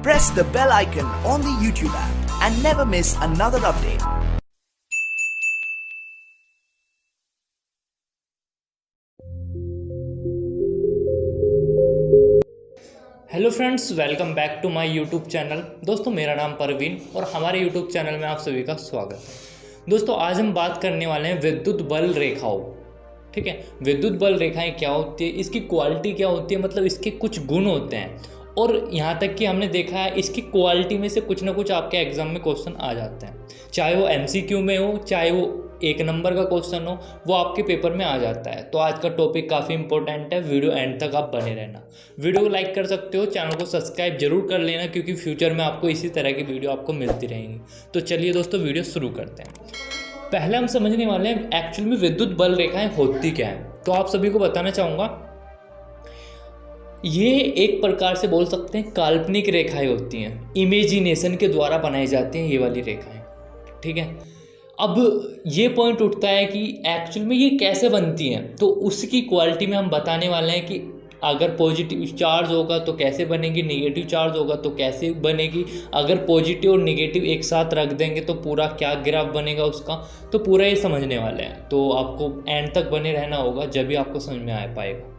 Press the bell icon on the YouTube app and never miss another update. Hello friends, welcome back to my YouTube channel. दोस्तों, मेरा नाम परवीन और हमारे YouTube channel में आप सभी का स्वागत है। दोस्तों, आज हम बात करने वाले हैं विद्युत बल रेखाओं। ठीक है, विद्युत बल रेखाएं क्या होती है, इसकी क्वालिटी क्या होती है, मतलब इसके कुछ गुण होते हैं। और यहाँ तक कि हमने देखा है इसकी क्वालिटी में से कुछ ना कुछ आपके एग्जाम में क्वेश्चन आ जाते हैं, चाहे वो MCQ में हो, चाहे वो 1 नंबर का क्वेश्चन हो, वो आपके पेपर में आ जाता है। तो आज का टॉपिक काफ़ी इंपॉर्टेंट है, वीडियो एंड तक आप बने रहना। वीडियो को लाइक कर सकते हो, चैनल को सब्सक्राइब जरूर कर लेना, क्योंकि फ्यूचर में आपको इसी तरह की वीडियो आपको मिलती रहेंगी। तो चलिए दोस्तों, वीडियो शुरू करते हैं। पहले हम समझने वाले हैं एक्चुअल में विद्युत बल रेखाएं होती क्या हैं। तो आप सभी को बताना चाहूँगा, ये एक प्रकार से बोल सकते हैं काल्पनिक रेखाएं होती हैं, इमेजिनेशन के द्वारा बनाई जाती हैं ये वाली रेखाएं। ठीक है, अब ये पॉइंट उठता है कि एक्चुअल में ये कैसे बनती हैं। तो उसकी क्वालिटी में हम बताने वाले हैं कि अगर पॉजिटिव चार्ज होगा तो कैसे बनेगी, नेगेटिव चार्ज होगा तो कैसे बनेगी, अगर पॉजिटिव और नेगेटिव एक साथ रख देंगे तो पूरा क्या ग्राफ बनेगा उसका। तो पूरा ये समझने वाले हैं, तो आपको एंड तक बने रहना होगा, जब भी आपको समझ में आ पाएगा।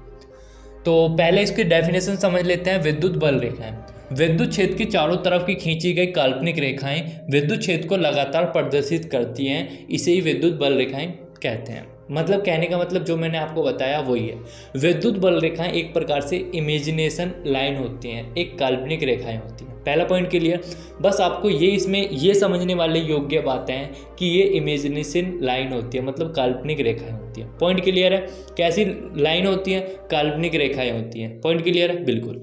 तो पहले इसकी डेफिनेशन समझ लेते हैं। विद्युत बल रेखाएं विद्युत क्षेत्र की चारों तरफ की खींची गई काल्पनिक रेखाएं विद्युत क्षेत्र को लगातार प्रदर्शित करती हैं, इसे ही विद्युत बल रेखाएं कहते हैं। मतलब कहने का मतलब जो मैंने आपको बताया वही है। विद्युत बल रेखाएं एक प्रकार से इमेजिनेशन लाइन होती हैं, एक काल्पनिक रेखाएं होती हैं। पहला पॉइंट क्लियर। बस आपको ये इसमें ये समझने वाले योग्य बातें हैं कि ये इमेजिनेशन लाइन होती है, मतलब काल्पनिक रेखाएं होती हैं। पॉइंट क्लियर है। कैसी लाइन होती है? काल्पनिक रेखाएं होती हैं। पॉइंट क्लियर है, बिल्कुल।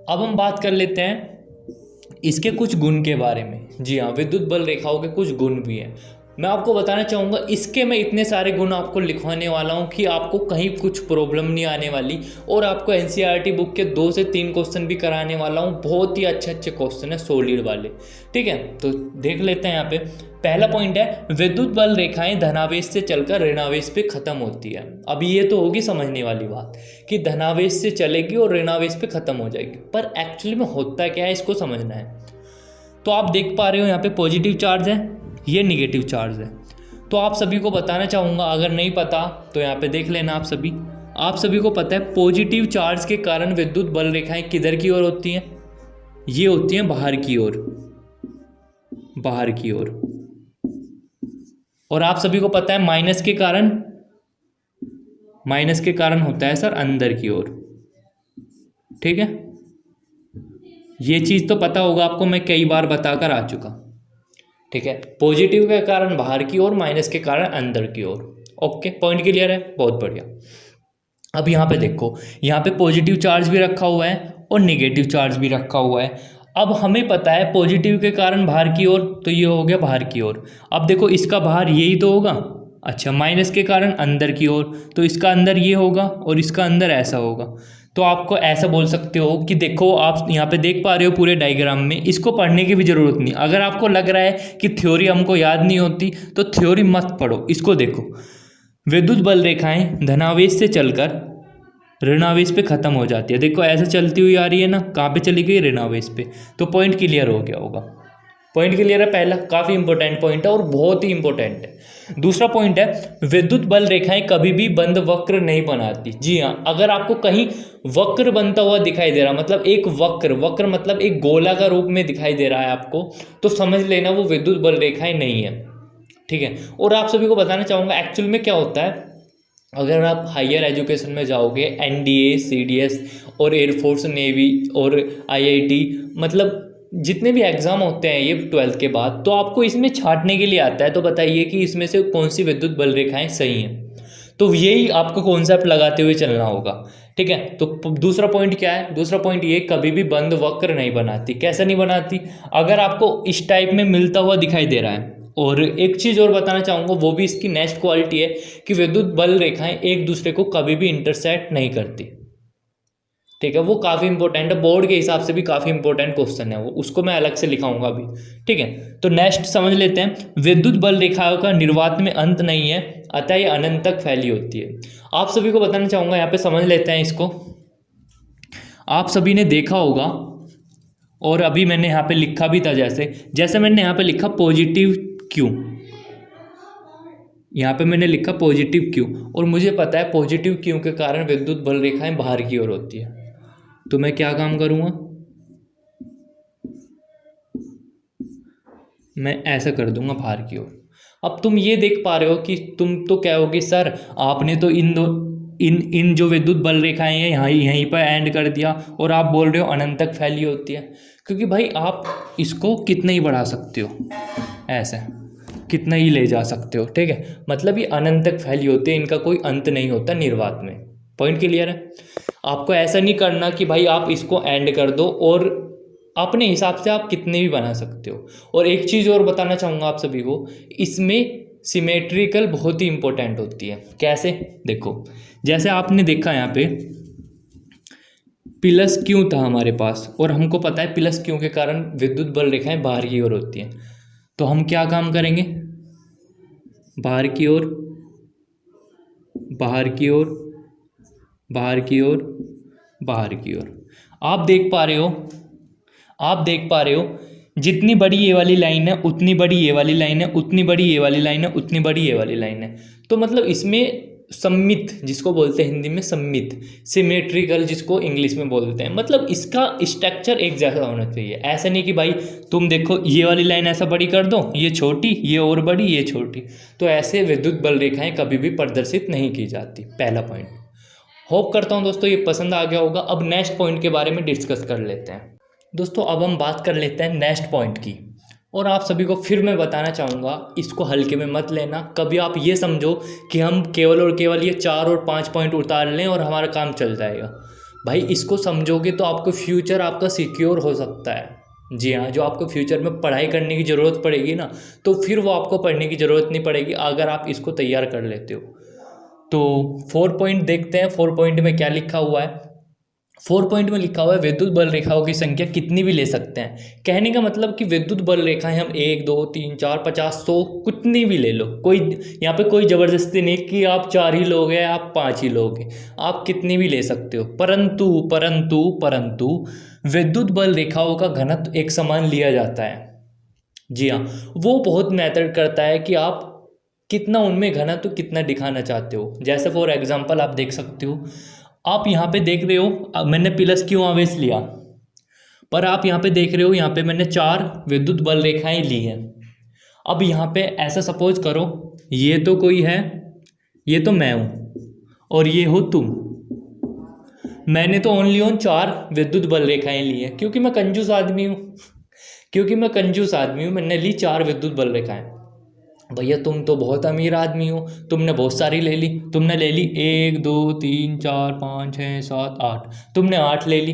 अब हम बात कर लेते हैं इसके कुछ गुण के बारे में। जी हाँ, विद्युत बल रेखाओं के कुछ गुण भी हैं। मैं आपको बताना चाहूँगा, इसके मैं इतने सारे गुण आपको लिखवाने वाला हूँ कि आपको कहीं कुछ प्रॉब्लम नहीं आने वाली, और आपको NCERT बुक के 2 से 3 क्वेश्चन भी कराने वाला हूँ। बहुत ही अच्छे अच्छे क्वेश्चन है, सॉलिड वाले। ठीक है, तो देख लेते हैं यहाँ पे। पहला पॉइंट है, विद्युत बल रेखाएं धनावेश से चलकर ऋणावेश पे खत्म होती है। अब ये तो होगी समझने वाली बात कि धनावेश से चलेगी और ऋणावेश पे खत्म हो जाएगी, पर एक्चुअली में होता क्या है इसको समझना है। तो आप देख पा रहे हो यहाँ पे पॉजिटिव चार्ज है, ये निगेटिव चार्ज है। तो आप सभी को बताना चाहूँगा, अगर नहीं पता तो यहाँ पे देख लेना। आप सभी को पता है पॉजिटिव चार्ज के कारण विद्युत बल रेखाएं किधर की ओर होती हैं? ये होती हैं बाहर की ओर, बाहर की ओर। और आप सभी को पता है माइनस के कारण होता है सर अंदर की ओर। ठीक है, ये चीज़ तो पता होगा आपको, मैं कई बार बताकर आ चुका। ठीक है, पॉजिटिव के कारण बाहर की ओर, माइनस के कारण अंदर की ओर। ओके, पॉइंट क्लियर है, बहुत बढ़िया। अब यहाँ पे देखो, यहाँ पे पॉजिटिव चार्ज भी रखा हुआ है और निगेटिव चार्ज भी रखा हुआ है। अब हमें पता है पॉजिटिव के कारण बाहर की ओर, तो ये हो गया बाहर की ओर। अब देखो, इसका बाहर यही तो होगा। अच्छा, माइनस के कारण अंदर की ओर, तो इसका अंदर ये होगा और इसका अंदर ऐसा होगा। तो आपको ऐसा बोल सकते हो कि देखो, आप यहाँ पे देख पा रहे हो पूरे डायग्राम में, इसको पढ़ने की भी ज़रूरत नहीं। अगर आपको लग रहा है कि थ्योरी हमको याद नहीं होती, तो थ्योरी मत पढ़ो, इसको देखो। विद्युत बल रेखाएं धनावेश से चलकर ऋणावेश पे खत्म हो जाती है। देखो ऐसे चलती हुई आ रही है ना, कहाँ पे चली गई? ऋणावेश पे। तो पॉइंट क्लियर हो गया होगा। पॉइंट क्लियर है पहला, काफ़ी इंपॉर्टेंट पॉइंट है और बहुत ही इंपॉर्टेंट है। दूसरा पॉइंट है, विद्युत बल रेखाएं कभी भी बंद वक्र नहीं बनाती। जी हाँ, अगर आपको कहीं वक्र बनता हुआ दिखाई दे रहा, मतलब एक वक्र मतलब एक गोला का रूप में दिखाई दे रहा है आपको, तो समझ लेना वो विद्युत बल रेखाएं नहीं है। ठीक है, और आप सभी को बताना चाहूँगा एक्चुअल में क्या होता है। अगर आप हायर एजुकेशन में जाओगे, NDA, CDS और एयरफोर्स, नेवी और IIT, मतलब जितने भी एग्ज़ाम होते हैं ये 12th के बाद, तो आपको इसमें छांटने के लिए आता है। तो बताइए कि इसमें से कौन सी विद्युत बल रेखाएं सही हैं। तो यही आपको कॉन्सेप्ट लगाते हुए चलना होगा। ठीक है, तो दूसरा पॉइंट क्या है? दूसरा पॉइंट ये, कभी भी बंद वक्र नहीं बनाती। कैसे नहीं बनाती? अगर आपको इस टाइप में मिलता हुआ दिखाई दे रहा है। और एक चीज़ और बताना चाहूँगा, वो भी इसकी नेक्स्ट क्वालिटी है कि विद्युत बल रेखाएं एक दूसरे को कभी भी इंटरसेक्ट नहीं करती। ठीक है, वो काफ़ी इंपॉर्टेंट है, बोर्ड के हिसाब से भी काफ़ी इंपॉर्टेंट क्वेश्चन है वो, उसको मैं अलग से लिखाऊंगा अभी। ठीक है, तो नेक्स्ट समझ लेते हैं। विद्युत बल रेखाओं का निर्वात में अंत नहीं है, अतः ये अनंत तक फैली होती है। आप सभी को बताना चाहूँगा, यहाँ पे समझ लेते हैं इसको। आप सभी ने देखा होगा और अभी मैंने यहाँ पे लिखा भी था, जैसे मैंने यहाँ पे लिखा पॉजिटिव क्यू, यहाँ पे मैंने लिखा पॉजिटिव क्यू, और मुझे पता है पॉजिटिव क्यू के कारण विद्युत बल रेखाएं बाहर की ओर होती है। तो मैं क्या काम करूँगा, मैं ऐसा कर दूंगा बाहर की ओर। अब तुम ये देख पा रहे हो कि तुम तो कहोगे सर आपने तो इन जो विद्युत बल रेखाएं हैं यहीं पर एंड कर दिया, और आप बोल रहे हो अनंत तक फैली होती है। क्योंकि भाई आप इसको कितना ही बढ़ा सकते हो, ऐसे कितना ही ले जा सकते हो, ठीक है। मतलब ये अनंत तक फैली होती है, इनका कोई अंत नहीं होता निर्वात में। पॉइंट क्लियर है। आपको ऐसा नहीं करना कि भाई आप इसको एंड कर दो, और अपने हिसाब से आप कितने भी बना सकते हो। और एक चीज़ और बताना चाहूँगा आप सभी को, इसमें सिमेट्रिकल बहुत ही इंपॉर्टेंट होती है। कैसे, देखो जैसे आपने देखा यहाँ पे प्लस क्यू था हमारे पास, और हमको पता है प्लस क्यू के कारण विद्युत बल रेखाएं बाहर की ओर होती हैं। तो हम क्या काम करेंगे, बाहर की ओर, बाहर की ओर, बाहर की ओर, बाहर की ओर। आप देख पा रहे हो जितनी बड़ी ये वाली लाइन है उतनी बड़ी ये वाली लाइन है, उतनी बड़ी ये वाली लाइन है, उतनी बड़ी ये वाली लाइन है। तो मतलब इसमें सममित, जिसको बोलते हैं हिंदी में सममित, सिमेट्रिकल जिसको इंग्लिश में बोलते हैं, मतलब इसका स्ट्रक्चर एक जैसा होना चाहिए। ऐसा नहीं कि भाई तुम देखो ये वाली लाइन ऐसा बड़ी कर दो, ये छोटी, ये और बड़ी, ये छोटी। तो ऐसे विद्युत बल रेखाएं कभी भी प्रदर्शित नहीं की जाती। पहला पॉइंट। होप करता हूँ दोस्तों ये पसंद आ गया होगा। अब नेक्स्ट पॉइंट के बारे में डिस्कस कर लेते हैं दोस्तों। अब हम बात कर लेते हैं नेक्स्ट पॉइंट की। और आप सभी को फिर मैं बताना चाहूँगा, इसको हल्के में मत लेना। कभी आप ये समझो कि हम केवल और केवल ये 4 और 5 पॉइंट उतार लें और हमारा काम चल जाएगा। भाई इसको समझोगे तो आपको फ्यूचर आपका सिक्योर हो सकता है। जी हाँ, जो आपको फ्यूचर में पढ़ाई करने की ज़रूरत पड़ेगी ना, तो फिर वो आपको पढ़ने की ज़रूरत नहीं पड़ेगी अगर आप इसको तैयार कर लेते हो। तो 4 पॉइंट देखते हैं। 4 पॉइंट में क्या लिखा हुआ है। 4 पॉइंट में लिखा हुआ है विद्युत बल रेखाओं की संख्या कितनी भी ले सकते हैं। कहने का मतलब कि विद्युत बल रेखाएं हम 1 2 3 4 50 100 कितनी भी ले लो। कोई यहाँ पे कोई ज़बरदस्ती नहीं कि आप 4 ही लोगे, आप 5 ही लोगे, आप कितनी भी ले सकते हो। परंतु परंतु परंतु विद्युत बल रेखाओं का घनत्व एक समान लिया जाता है। जी हाँ, वो बहुत मैटर करता है कि आप कितना उनमें घनत्व कितना दिखाना चाहते हो। जैसे फॉर एग्जाम्पल आप देख सकते हो, आप यहाँ पे देख रहे हो मैंने प्लस क्यू आवेश लिया, पर आप यहाँ पे देख रहे हो यहाँ पे मैंने 4 विद्युत बल रेखाएं ली हैं। अब यहाँ पे ऐसा सपोज करो, ये तो कोई है, ये तो मैं हूँ और ये हो तुम। मैंने तो ओनली 4 विद्युत बल रेखाएं ली हैं क्योंकि मैं कंजूस आदमी हूँ। मैंने ली 4 विद्युत बल रेखाएं। भैया तुम तो बहुत अमीर आदमी हो, तुमने बहुत सारी ले ली। तुमने ले ली 1 2 3 4 5 6 7 8, तुमने 8 ले ली।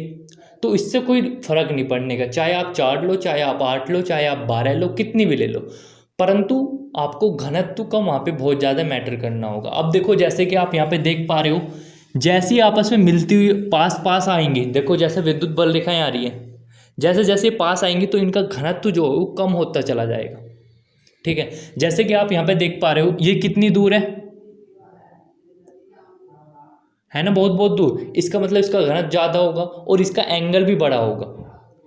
तो इससे कोई फर्क नहीं पड़ने का, चाहे आप 4 लो, चाहे आप 8 लो, चाहे आप 12 लो, कितनी भी ले लो। परंतु आपको घनत्व का वहाँ पे बहुत ज़्यादा मैटर करना होगा। अब देखो जैसे कि आप यहाँ पे देख पा रहे हो, जैसे ही आपस में मिलती हुई पास आएंगी, देखो जैसे विद्युत बल रेखाएं आ रही हैं, जैसे जैसे पास आएंगी तो इनका घनत्व जो है वो कम होता चला जाएगा। ठीक है, जैसे कि आप यहाँ पे देख पा रहे हो, ये कितनी दूर है ना, बहुत दूर। इसका मतलब इसका घनत्व ज़्यादा होगा और इसका एंगल भी बड़ा होगा।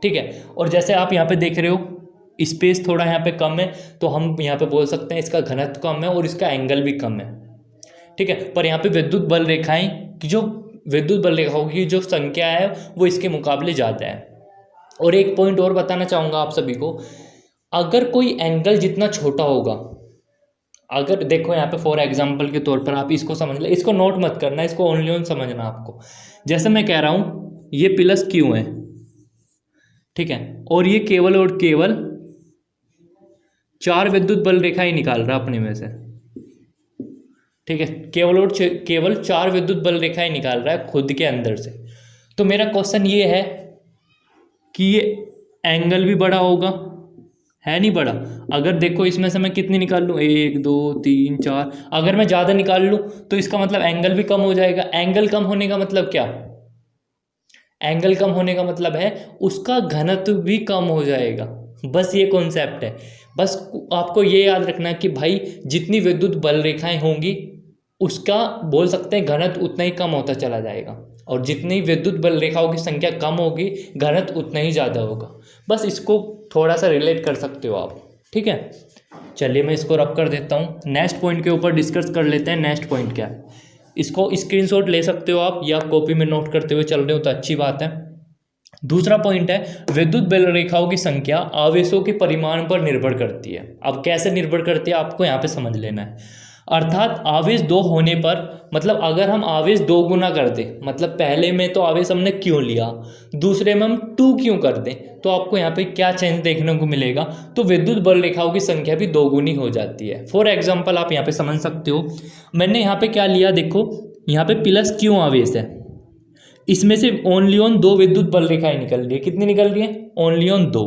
ठीक है, और जैसे आप यहाँ पे देख रहे हो स्पेस थोड़ा यहाँ पे कम है, तो हम यहाँ पे बोल सकते हैं इसका घनत्व कम है और इसका एंगल भी कम है। ठीक है, पर यहाँ पे विद्युत बल रेखाएं की जो विद्युत बल रेखाओं की जो संख्या है वो इसके मुकाबले ज़्यादा है। और एक पॉइंट और बताना चाहूँगा आप सभी को, अगर कोई एंगल जितना छोटा होगा, अगर देखो यहाँ पे फॉर एग्जांपल के तौर पर आप इसको समझ ले, इसको नोट मत करना, इसको ओनली ऑन समझना आपको। जैसे मैं कह रहा हूँ ये प्लस क्यू है, ठीक है, और ये केवल और केवल 4 विद्युत बल रेखाएं निकाल रहा अपने में से। ठीक है, केवल और केवल 4 विद्युत बल रेखाएं निकाल रहा है खुद के अंदर से। तो मेरा क्वेश्चन ये है कि ये एंगल भी बड़ा होगा, है नहीं बड़ा। अगर देखो इसमें से मैं कितनी निकाल लूँ, 1 2 3 4, अगर मैं ज़्यादा निकाल लूँ तो इसका मतलब एंगल भी कम हो जाएगा। एंगल कम होने का मतलब क्या, एंगल कम होने का मतलब है उसका घनत्व भी कम हो जाएगा। बस ये कॉन्सेप्ट है। बस आपको ये याद रखना कि भाई जितनी विद्युत बल रेखाएं होंगी उसका बोल सकते हैं घनत्व उतना ही कम होता चला जाएगा। और जितनी विद्युत बल रेखाओं की संख्या कम होगी घनत्व उतना ही ज़्यादा होगा। बस इसको थोड़ा सा रिलेट कर सकते हो आप, ठीक है। चलिए मैं इसको रब कर देता हूँ, नेक्स्ट पॉइंट के ऊपर डिस्कस कर लेते हैं। नेक्स्ट पॉइंट क्या है, इसको स्क्रीनशॉट ले सकते हो आप, या कॉपी में नोट करते हुए चल रहे हो तो अच्छी बात है। दूसरा पॉइंट है विद्युत बल रेखाओं की संख्या आवेशों के परिमाण पर निर्भर करती है। अब कैसे निर्भर करती है आपको यहाँ पे समझ लेना है। अर्थात आवेश 2 होने पर, मतलब अगर हम आवेश 2 गुना कर दें, मतलब पहले में तो आवेश हमने क्यों लिया, दूसरे में हम 2 क्यों कर दें, तो आपको यहाँ पे क्या चेंज देखने को मिलेगा, तो विद्युत बल रेखाओं की संख्या भी 2 गुनी हो जाती है। फॉर एग्जाम्पल आप यहाँ पे समझ सकते हो, मैंने यहाँ पे क्या लिया, देखो यहाँ पे प्लस क्यों आवेश है, इसमें से ओनली ऑन 2 विद्युत बल रेखाएं निकल रही है। कितनी निकल रही है, ओनली ऑन 2।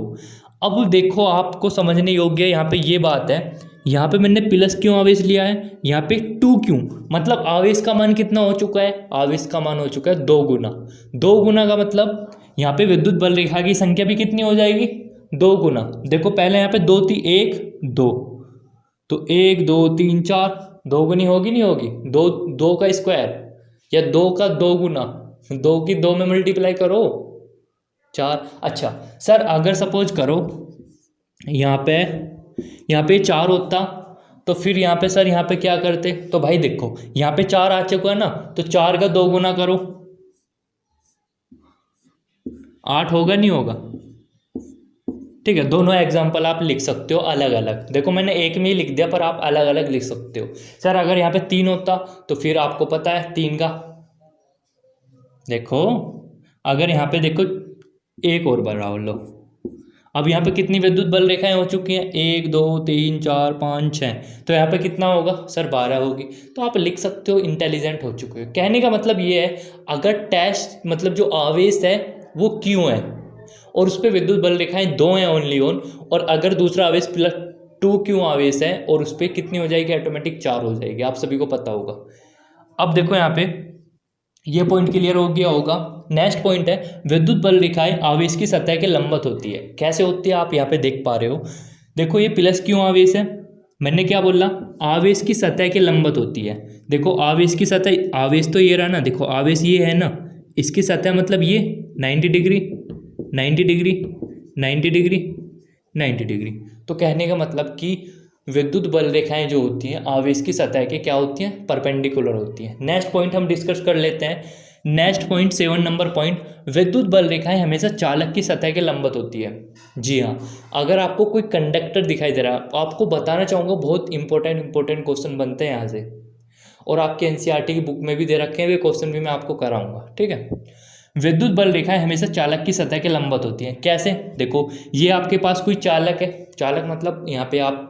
अब देखो आपको समझने योग्य यहाँ पे ये बात है, यहाँ पे मैंने प्लस क्यों आवेश लिया है, यहाँ पे 2 क्यों, मतलब आवेश का मान कितना हो चुका है, आवेश का मान हो चुका है 2 गुना। 2 गुना का मतलब यहाँ पे विद्युत बल रेखा की संख्या भी कितनी हो जाएगी, 2 गुना। देखो पहले यहाँ पे 2 थी, 1 2, तो 1 2 3 4, 2 गुनी होगी नहीं होगी, 2 का स्क्वायर या 2 का 2 गुना, 2 की 2 में मल्टीप्लाई करो 4। अच्छा सर अगर सपोज करो यहाँ पे 4 होता तो फिर यहाँ पे सर यहाँ पे क्या करते, तो भाई देखो यहाँ पे 4 आ चुका है ना, तो 4 का 2 गुना करो, 8 होगा नहीं होगा, ठीक है। दोनों एग्जाम्पल आप लिख सकते हो अलग अलग, देखो मैंने एक में ही लिख दिया पर आप अलग अलग लिख सकते हो। सर अगर यहाँ पे 3 होता तो फिर आपको पता है 3 का, देखो अगर यहाँ पे देखो एक और बढ़ाओ लो, अब यहाँ पे कितनी विद्युत बल रेखाएं हो चुकी हैं, 1 2 3 4 5 6, तो यहाँ पे कितना होगा सर 12 होगी। तो आप लिख सकते हो, इंटेलिजेंट हो चुके हो। कहने का मतलब ये है, अगर टेस्ट मतलब जो आवेश है वो क्यों है और उस पर विद्युत बल रेखाएं 2 हैं ओनली ऑन, और अगर दूसरा आवेश प्लस 2 क्यों आवेश है और उस पर कितनी हो जाएगी, ऑटोमेटिक 4 हो जाएगी, आप सभी को पता होगा। अब देखो यहाँ पे ये पॉइंट क्लियर हो गया होगा। नेक्स्ट पॉइंट है विद्युत बल रेखाएं आवेश की सतह के लंबवत होती है। कैसे होती है आप यहाँ पे देख पा रहे हो, देखो ये प्लस क्यों आवेश है, मैंने क्या बोला, आवेश की सतह के लंबवत होती है। देखो आवेश की सतह, आवेश तो ये रहा ना, देखो आवेश ये है ना, इसकी सतह मतलब ये 90 डिग्री 90 डिग्री 90 डिग्री 90 डिग्री। तो कहने का मतलब कि विद्युत बल रेखाएं जो होती हैं आवेश की सतह के क्या होती हैं, परपेंडिकुलर होती हैं। नेक्स्ट पॉइंट हम डिस्कस कर लेते हैं। नेक्स्ट पॉइंट 7 नंबर पॉइंट, विद्युत बल रेखाएं हमेशा चालक की सतह के लंबवत होती है। जी हाँ, अगर आपको कोई कंडक्टर दिखाई दे रहा है, आपको बताना चाहूँगा बहुत इंपॉर्टेंट क्वेश्चन बनते हैं यहाँ से, और आपके एनसीईआरटी की बुक में भी दे रखे हैं, वे क्वेश्चन भी मैं आपको कराऊंगा, ठीक है। विद्युत बल रेखाएं हमेशा चालक की सतह के लंबवत होती हैं। कैसे, देखो ये आपके पास कोई चालक है, चालक मतलब यहाँ पे आप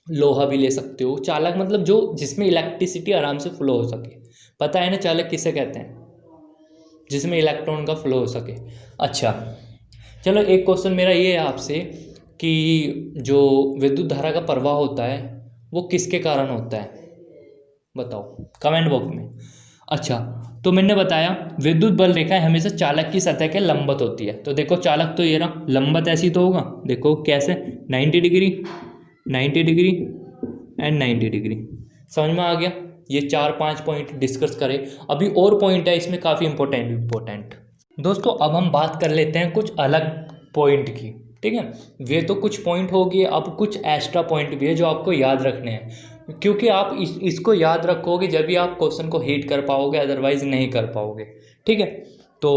लोहा भी ले सकते हो, चालक मतलब जो जिसमें इलेक्ट्रिसिटी आराम से फ्लो हो सके, पता है ना चालक किसे कहते हैं, जिसमें इलेक्ट्रॉन का फ्लो हो सके। अच्छा चलो एक क्वेश्चन मेरा ये है आपसे कि जो विद्युत धारा का प्रवाह होता है वो किसके कारण होता है, बताओ कमेंट बॉक्स में। अच्छा तो मैंने बताया विद्युत बल रेखाएं हमेशा चालक की सतह के लंबवत होती है। तो देखो चालक तो ये रहा, लंबवत ऐसी तो होगा, देखो कैसे 90 डिग्री 90 डिग्री एंड 90 डिग्री। समझ में आ गया, ये 4-5 पॉइंट डिस्कस करें। अभी और पॉइंट है इसमें काफ़ी इंपॉर्टेंट दोस्तों। अब हम बात कर लेते हैं कुछ अलग पॉइंट की, ठीक है। वे तो कुछ पॉइंट हो गए, अब कुछ एक्स्ट्रा पॉइंट भी है जो आपको याद रखने हैं, क्योंकि आप इसको याद रखोगे जब भी आप क्वेश्चन को हीट कर पाओगे, अदरवाइज नहीं कर पाओगे, ठीक है। तो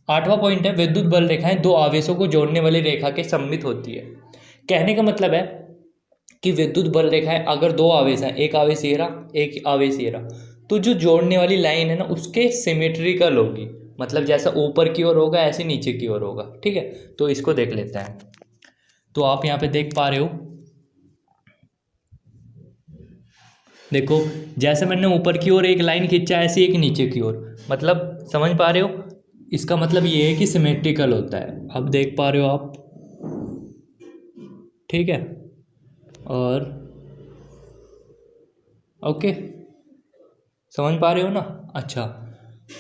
8वां पॉइंट है विद्युत बल रेखाएं 2 आवेशों को जोड़ने वाली रेखा के सममित होती है। कहने का मतलब है कि विद्युत बल रेखाएं अगर 2 आवेश हैं, एक आवेश ये रहा एक आवेश ये रहा, तो जो जोड़ने वाली लाइन है ना उसके सिमेट्रिकल होगी, मतलब जैसा ऊपर की ओर होगा ऐसे नीचे की ओर होगा, ठीक है। तो इसको देख लेते हैं। तो आप यहाँ पे देख पा रहे हो, देखो जैसे मैंने ऊपर की ओर एक लाइन खींचा ऐसे एक नीचे की ओर, मतलब समझ पा रहे हो, इसका मतलब ये है कि सिमेट्रिकल होता है। अब देख पा रहे हो आप, ठीक है। और ओके समझ पा रहे हो ना। अच्छा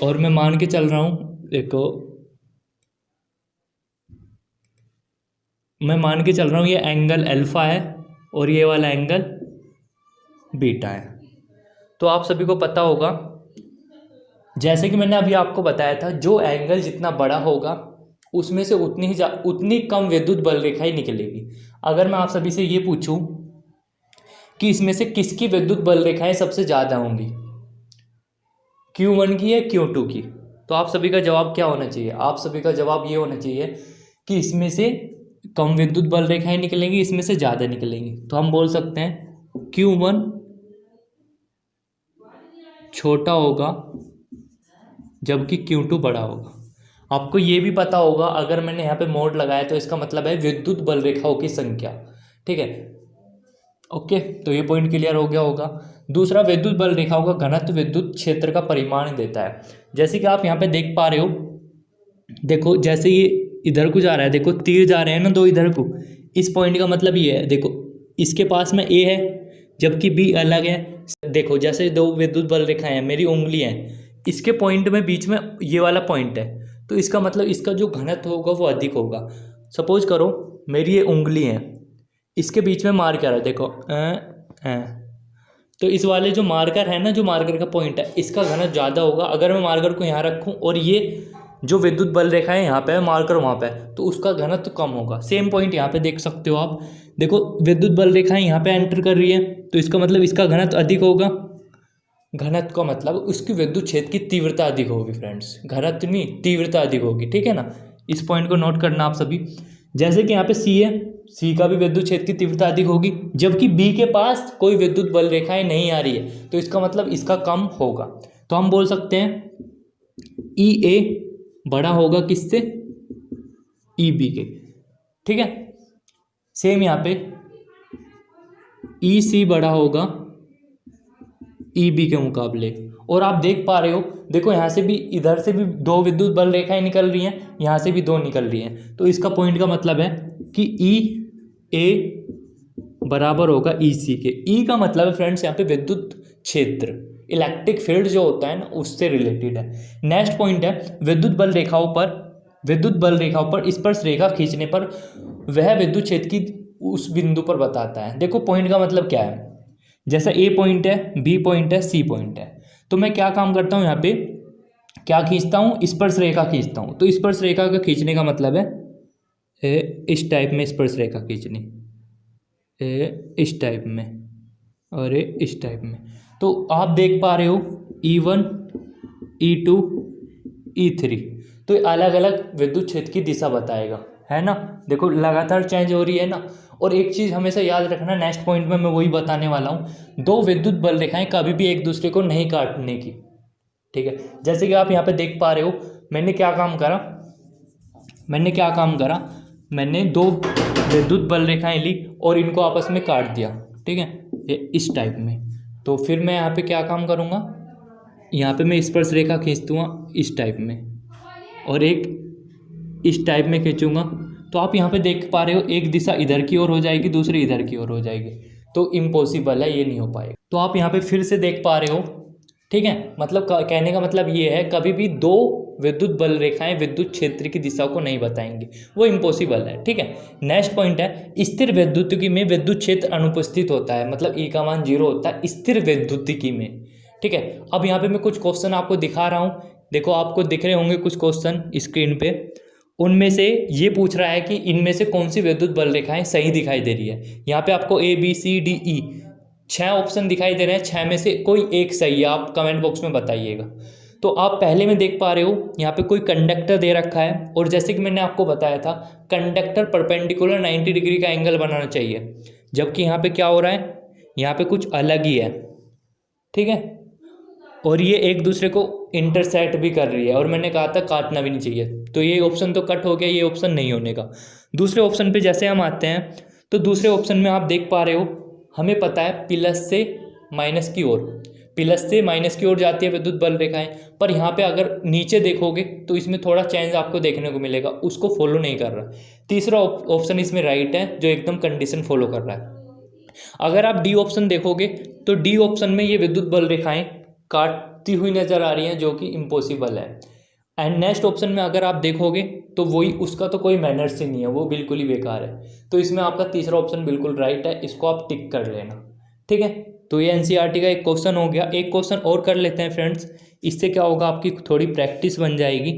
और मैं मान के चल रहा हूँ, देखो मैं मान के चल रहा हूँ ये एंगल अल्फा है और ये वाला एंगल बीटा है। तो आप सभी को पता होगा जैसे कि मैंने अभी आपको बताया था, जो एंगल जितना बड़ा होगा उसमें से उतनी कम विद्युत बल रेखाएं निकलेगी। अगर मैं आप सभी से ये पूछूं कि इसमें से किसकी विद्युत बल रेखाएं सबसे ज़्यादा होंगी, Q1 की या Q2 की, तो आप सभी का जवाब क्या होना चाहिए? आप सभी का जवाब ये होना चाहिए कि इसमें से कम विद्युत बल रेखाएं निकलेंगी, इसमें से ज़्यादा निकलेंगी। तो हम बोल सकते हैं Q1 छोटा होगा जबकि Q2 बड़ा होगा। आपको ये भी पता होगा, अगर मैंने यहाँ पे मोड लगाया तो इसका मतलब है विद्युत बल रेखाओं की संख्या। ठीक है, ओके, तो ये पॉइंट क्लियर हो गया होगा। दूसरा, विद्युत बल रेखाओं का घनत्व विद्युत क्षेत्र का परिमाण देता है। जैसे कि आप यहाँ पे देख पा रहे हो, देखो जैसे ये इधर को जा रहा है, देखो तीर जा रहे हैं ना दो इधर को, इस पॉइंट का मतलब ये है, देखो इसके पास में ए है जबकि बी अलग है। देखो जैसे दो विद्युत बल रेखाएं हैं, मेरी उंगली है, इसके पॉइंट में बीच में ये वाला पॉइंट है, तो इसका मतलब इसका जो घनत्व होगा वो अधिक होगा। सपोज करो मेरी ये उंगली है, इसके बीच में मार्कर है, देखो तो इस वाले जो मार्कर है ना, जो मार्कर का पॉइंट है, इसका घनत्व ज़्यादा होगा। अगर मैं मार्कर को यहाँ रखूँ और ये जो विद्युत बल रेखा है यहाँ पे है, मार्कर वहाँ पे है, तो उसका घनत्व कम होगा। सेम पॉइंट यहाँ पे देख सकते हो आप, देखो विद्युत बल रेखाएं यहाँ पे एंटर कर रही है, तो इसका मतलब इसका घनत्व अधिक होगा। घनत्व का मतलब उसकी विद्युत क्षेत्र की तीव्रता अधिक होगी फ्रेंड्स, घनत्व नहीं, तीव्रता अधिक होगी। ठीक है ना, इस पॉइंट को नोट करना आप सभी। जैसे कि यहाँ पे सी है, सी का भी विद्युत क्षेत्र की तीव्रता अधिक होगी, जबकि बी के पास कोई विद्युत बल रेखाएं नहीं आ रही है, तो इसका मतलब इसका कम होगा। तो हम बोल सकते हैं ई ए बड़ा होगा किससे? ई बी के। ठीक है, सेम यहाँ पे ई सी बड़ा होगा ई बी के मुकाबले। और आप देख पा रहे हो, देखो यहाँ से भी, इधर से भी दो विद्युत बल रेखाएं निकल रही हैं, यहाँ से भी दो निकल रही हैं, तो इसका पॉइंट का मतलब है कि ई ए बराबर होगा ई सी के। ई का मतलब है फ्रेंड्स यहाँ पे विद्युत क्षेत्र, इलेक्ट्रिक फील्ड जो होता है ना, उससे रिलेटेड है। नेक्स्ट पॉइंट है विद्युत बल रेखाओं पर स्पर्श रेखा खींचने पर वह विद्युत क्षेत्र की उस बिंदु पर बताता है। देखो पॉइंट का मतलब क्या है, जैसा ए पॉइंट है, बी पॉइंट है, सी पॉइंट है, तो मैं क्या काम करता हूँ, यहाँ पे क्या खींचता हूँ? स्पर्श रेखा खींचता हूँ। तो स्पर्श रेखा का खींचने का मतलब है इस टाइप में स्पर्श रेखा खींचनी, इस टाइप में और इस टाइप में। तो आप देख पा रहे हो E1, E2, E3, तो अलग अलग विद्युत क्षेत्र की दिशा बताएगा, है ना। देखो लगातार चेंज हो रही है ना। और एक चीज़ हमेशा याद रखना, नेक्स्ट पॉइंट में मैं वही बताने वाला हूँ, दो विद्युत बल रेखाएं कभी भी एक दूसरे को नहीं काटने की। ठीक है, जैसे कि आप यहाँ पे देख पा रहे हो, मैंने क्या काम करा, मैंने दो विद्युत बल रेखाएं ली और इनको आपस में काट दिया। ठीक है, ये इस टाइप में। तो फिर मैं यहाँ पे क्या काम करूँगा, यहाँ पे मैं स्पर्श रेखा खींच दूँगा इस टाइप में, और एक इस टाइप में खींचूँगा। तो आप यहाँ पे देख पा रहे हो, एक दिशा इधर की ओर हो जाएगी, दूसरी इधर की ओर हो जाएगी, तो इम्पॉसिबल है, ये नहीं हो पाएगा। तो आप यहाँ पे फिर से देख पा रहे हो। ठीक है, मतलब कहने का मतलब ये है, कभी भी दो विद्युत बल रेखाएं विद्युत क्षेत्र की दिशा को नहीं बताएंगी, वो इम्पॉसिबल है। ठीक है, नेक्स्ट पॉइंट है स्थिर विद्युतिकी में विद्युत क्षेत्र अनुपस्थित होता है, मतलब ई का मान 0 होता है स्थिर विद्युतिकी में। ठीक है, अब यहाँ पे मैं कुछ क्वेश्चन आपको दिखा रहा हूँ, देखो आपको दिख रहे होंगे कुछ क्वेश्चन स्क्रीन पे। उनमें से ये पूछ रहा है कि इनमें से कौन सी विद्युत बल रेखाएं सही दिखाई दे रही है। यहाँ पे आपको A B C D E 6 option दिखाई दे रहे हैं, 6 में से कोई एक सही है, आप कमेंट बॉक्स में बताइएगा। तो आप पहले में देख पा रहे हो, यहाँ पे कोई कंडक्टर दे रखा है, और जैसे कि मैंने आपको बताया था, कंडक्टर परपेंडिकुलर 90 डिग्री का एंगल बनाना चाहिए, जबकि यहाँ पे क्या हो रहा है, यहाँ पे कुछ अलग ही है। ठीक है, और ये एक दूसरे को इंटरसेक्ट भी कर रही है, और मैंने कहा था काटना भी नहीं चाहिए, तो ये ऑप्शन तो कट हो गया, ये ऑप्शन नहीं होने का। दूसरे ऑप्शन पे जैसे हम आते हैं, तो दूसरे ऑप्शन में आप देख पा रहे हो, हमें पता है प्लस से माइनस की ओर जाती है विद्युत बल रेखाएं, पर यहाँ पे अगर नीचे देखोगे तो इसमें थोड़ा चेंज आपको देखने को मिलेगा, उसको फॉलो नहीं कर रहा। तीसरा ऑप्शन इसमें राइट है, जो एकदम कंडीशन फॉलो कर रहा है। अगर आप डी ऑप्शन देखोगे तो डी ऑप्शन में ये विद्युत बल रेखाएं काटती हुई नजर आ रही हैं, जो कि इम्पॉसिबल है। एंड नेक्स्ट ऑप्शन में अगर आप देखोगे तो वही, उसका तो कोई मैनर्स ही नहीं है, वो बिल्कुल ही बेकार है। तो इसमें आपका तीसरा ऑप्शन बिल्कुल राइट है, इसको आप टिक कर लेना। ठीक है, तो ये एनसीईआरटी का एक क्वेश्चन हो गया। एक क्वेश्चन और कर लेते हैं फ्रेंड्स, इससे क्या होगा, आपकी थोड़ी प्रैक्टिस बन जाएगी।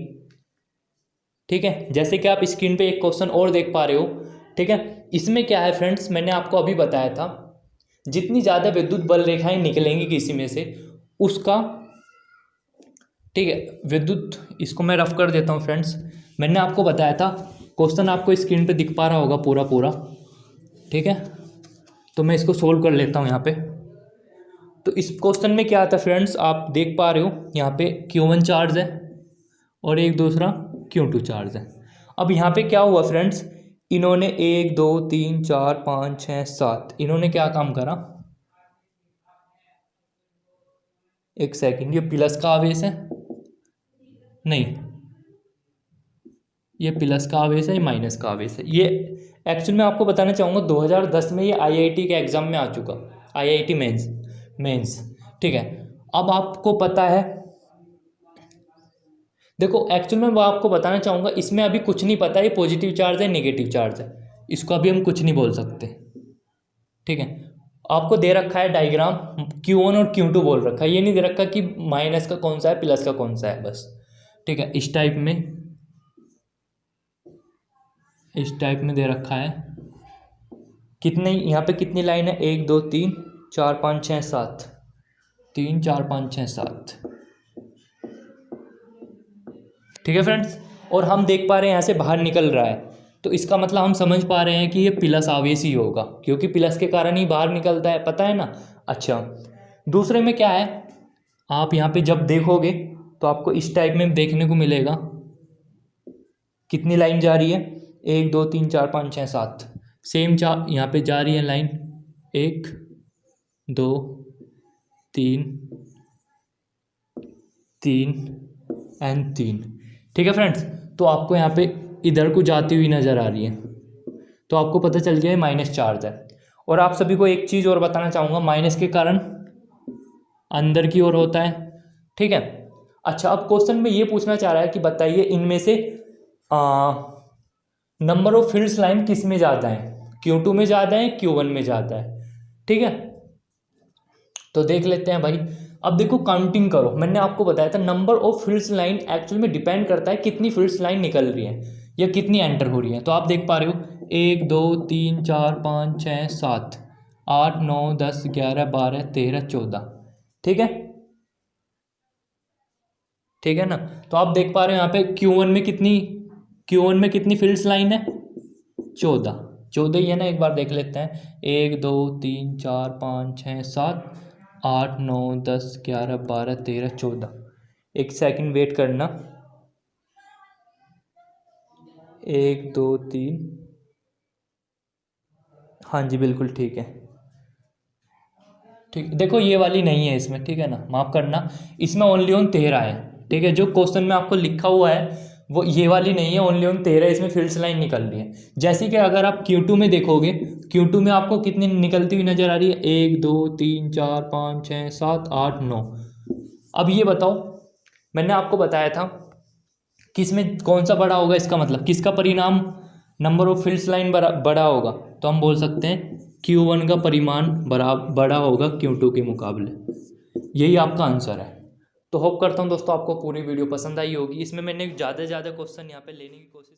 ठीक है, जैसे कि आप स्क्रीन पे एक क्वेश्चन और देख पा रहे हो। ठीक है, इसमें क्या है फ्रेंड्स, मैंने आपको अभी बताया था जितनी ज़्यादा विद्युत बल रेखाएं निकलेंगी किसी में से उसका, ठीक है, विद्युत, इसको मैं रफ कर देता हूँ फ्रेंड्स। मैंने आपको बताया था, क्वेश्चन आपको स्क्रीन पे दिख पा रहा होगा पूरा पूरा। ठीक है, तो मैं इसको सोल्व कर लेता हूँ यहाँ पे। तो इस क्वेश्चन में क्या आता है फ्रेंड्स, आप देख पा रहे हो यहाँ पे Q1 चार्ज है और एक दूसरा Q2 चार्ज है। अब यहाँ पे क्या हुआ फ्रेंड्स, इन्होंने 1 2 3 4 5 6 7 इन्होंने क्या काम करा, एक सेकंड, ये प्लस का आवेश है, नहीं ये प्लस का आवेश है, ये माइनस का आवेश है। ये एक्चुअली मैं आपको बताना चाहूँगा 2010 में ये IIT के एग्ज़ाम में आ चुका, IIT मेंस। ठीक है, अब आपको पता है, देखो एक्चुअल में वो आपको बताना चाहूँगा, इसमें अभी कुछ नहीं पता ये पॉजिटिव चार्ज है नेगेटिव चार्ज है, इसको अभी हम कुछ नहीं बोल सकते। ठीक है, आपको दे रखा है डायग्राम, Q1 और Q2 बोल रखा है, ये नहीं दे रखा कि माइनस का कौन सा है प्लस का कौन सा है बस। ठीक है, इस टाइप में दे रखा है। कितने यहाँ पे कितनी लाइन है, 1 2 3 4 5 6 7, 3 4 5 6 7। ठीक है फ्रेंड्स, और हम देख पा रहे हैं यहाँ से बाहर निकल रहा है, तो इसका मतलब हम समझ पा रहे हैं कि ये प्लस आवेश ही होगा, क्योंकि प्लस के कारण ही बाहर निकलता है, पता है ना। अच्छा, दूसरे में क्या है, आप यहाँ पे जब देखोगे तो आपको इस टाइप में देखने को मिलेगा, कितनी लाइन जा रही है, 1 2 3 4 5 6 7, सेम यहाँ पे जा रही है लाइन, 1 2 3 3 एंड 3। ठीक है फ्रेंड्स, तो आपको यहाँ पे इधर को जाती हुई नज़र आ रही है, तो आपको पता चल गया है माइनस चार्ज है। और आप सभी को एक चीज़ और बताना चाहूँगा, माइनस के कारण अंदर की ओर होता है। ठीक है, अच्छा, अब क्वेश्चन में ये पूछना चाह रहा है कि बताइए इनमें से नंबर ऑफ फील्ड्स लाइन किस में ज़्यादा है, Q2 में ज़्यादा है Q1 में ज़्यादा है। ठीक है, तो देख लेते हैं भाई। अब देखो काउंटिंग करो, मैंने आपको बताया था number of fields line actual में डिपेंड करता है कितनी फील्ड्स लाइन निकल रही है या कितनी एंटर हो रही है। तो आप देख पा रहे हो 1 2 3 4 5 6 7 8 9 10 11 12 13 14। ठीक है, ठीक है ना। तो आप देख पा रहे हो यहाँ पे Q1 में कितनी फील्ड्स लाइन है, 14 ही है ना। एक बार देख लेते हैं, 1 2 3 4 5 6 7 8 9 10 11 12 13 14। एक सेकंड वेट करना, 1 2 3, हाँ जी बिल्कुल ठीक है। ठीक, देखो ये वाली नहीं है इसमें, ठीक है ना, माफ़ करना, इसमें ओनली ऑन 13 है। ठीक है, जो क्वेश्चन में आपको लिखा हुआ है वो ये वाली नहीं है, ओनली ऑन 13 इसमें फील्ड्स लाइन निकल रही है। जैसे कि अगर आप Q2 में देखोगे, Q2 में आपको कितनी निकलती हुई नजर आ रही है, 1 2 3 4 5 6 7 8 9। अब ये बताओ, मैंने आपको बताया था किस में कौन सा बड़ा होगा, इसका मतलब किसका परिणाम नंबर ऑफ फील्ड्स लाइन बड़ा होगा, तो हम बोल सकते हैं Q1 का परिमाण बड़ा होगा Q2 के मुकाबले। यही आपका आंसर है। तो होप करता हूँ दोस्तों आपको पूरी वीडियो पसंद आई होगी। इसमें मैंने ज़्यादा से ज़्यादा क्वेश्चन यहाँ पे लेने की कोशिश